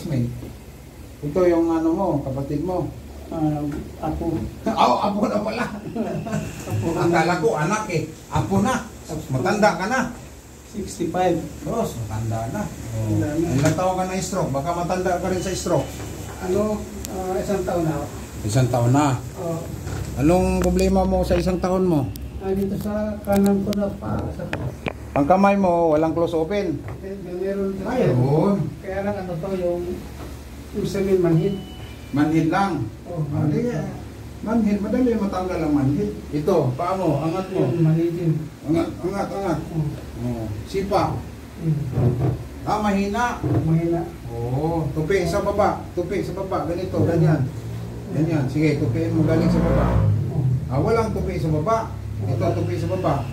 classmate. Ito yung ano mo, kapatid mo. Apo. Apo na pala. Akala ko anak eh. Apo na. Matanda ka na. 65. Boss, matanda na. Ilang taon ka na stroke? Baka matanda ka rin sa stroke. Isang taon na. Isang taon na. Anong problema mo sa isang taon mo? Dito sa kanan ko na pa. Ang kamay mo, walang close open. Meron. Ayun. Kaya lang ano to, yung sabihin manhid. Manhid lang. Manhid. Manhid, madali matanggal ang manhid. Ito, paa mo, angat mo. Manhid din. Angat. Sipa. Mahina. Mahina. Tupi sa baba. Ganito, ganyan. Ganyan. Sige, tupiin mo galing sa baba. Walang tupi sa baba. Ito, tupi sa baba.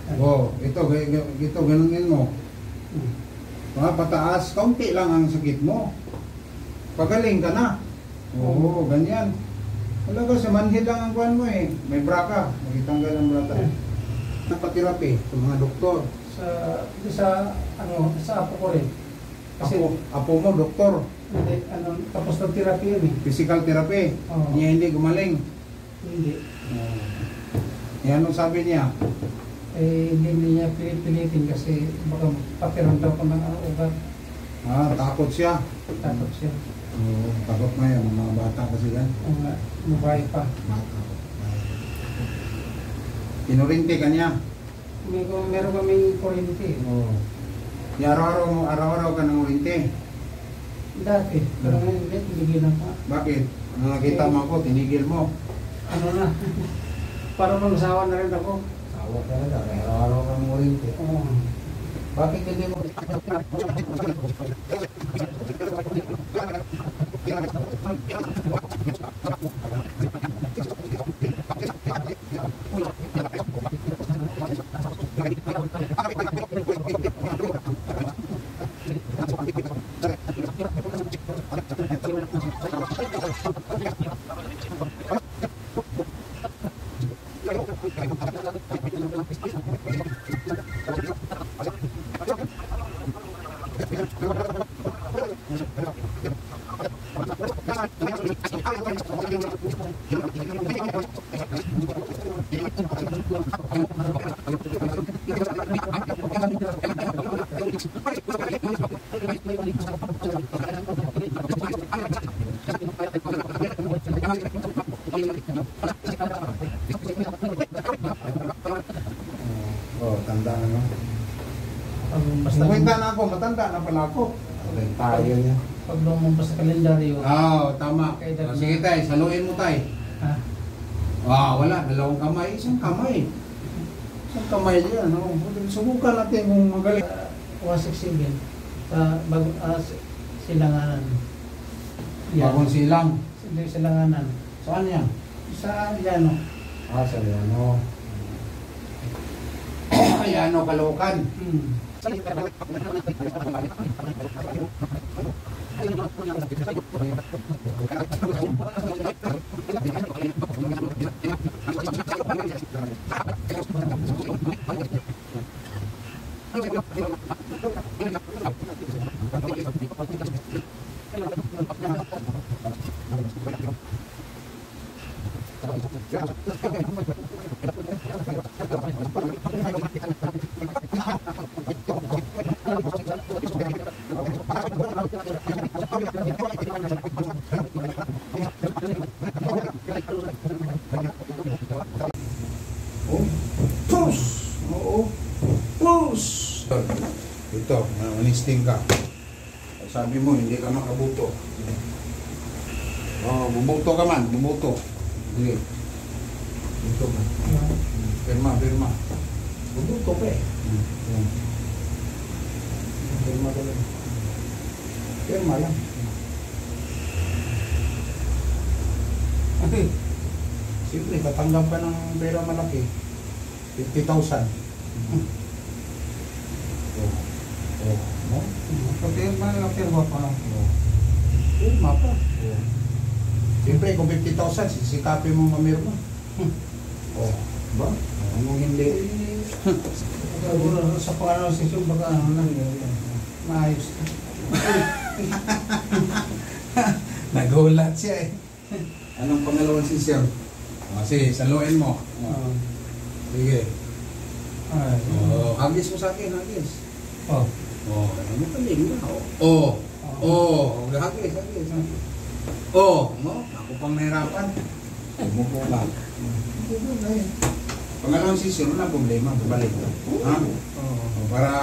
Ito, ganunin mo. Pataas, kaunti lang ang sakit mo. Pagaling ka na. Ganyan. Wala ka, sa manhid lang ang kuhan mo eh. May braka. Magitanggal ang braka. Napatirapi sa mga doktor. Sa apo ko rin. Kasi Apo mo, doktor. Tapos ng therapy yun eh. Physical therapy. Niya hindi gumaling. Hindi. Anong sabi niya? Hindi niya pilitin kasi baka pakiramdam ko ng ugat. Takot siya. Takot siya. Takot na yan. Mga bata kasi yan. Mabay pa. Bata. Inurinti ka niya. Meron kaming kuryente. Araw-araw ka ng urinti. Dati. Pero ngayon hindi, tinigilan pa. Bakit? Nung nakita mo ako, tinigil mo. Ano na? Para magsawa na rin ako. Sawa talaga. Araw-araw ka ng urinti. Bakit hindi mo? Tanda na no? Matanda na ako, matanda na pala ako. Tayo niya. Pag lumampas sa kalendaryo. Tama. Sige tayo, saluin mo tayo. Wala, dalawang kamay. Isang kamay. Isang kamay yan. Subukan natin kung magaling. 160 din. Silanganan. Bagong silang. Silanganan. Saan yan? Sa Llano. Sa Llano. Llano, Caloocan. Ito, manisting ka. Sabi mo, hindi ka makabuto. Bubuto ka man, bubuto. Hindi. Bubuto ka. Pirma. Bubuto ka eh. Pirma ka lang. Pirma lang. Siyempre, katanggap ka ng pera malaki. 50,000. No? Pirma pa. Pirma pa. Siyempre, kung 50,000, sisikapin mo mamirma. Ba? Anong hindi? Sa pangalaw sesyon, baka ano lang yun. Maayos. Nagulat siya eh. Anong pangalawang sisir? Sige, saluin mo. Sige. Ay. Hagis mo sa akin, hagis. Oh. Ano pa din na? Hagis. Ako pang nahirapan. Umupo ka. Pangalawang sisir, wala problema, babalik. Ha? Para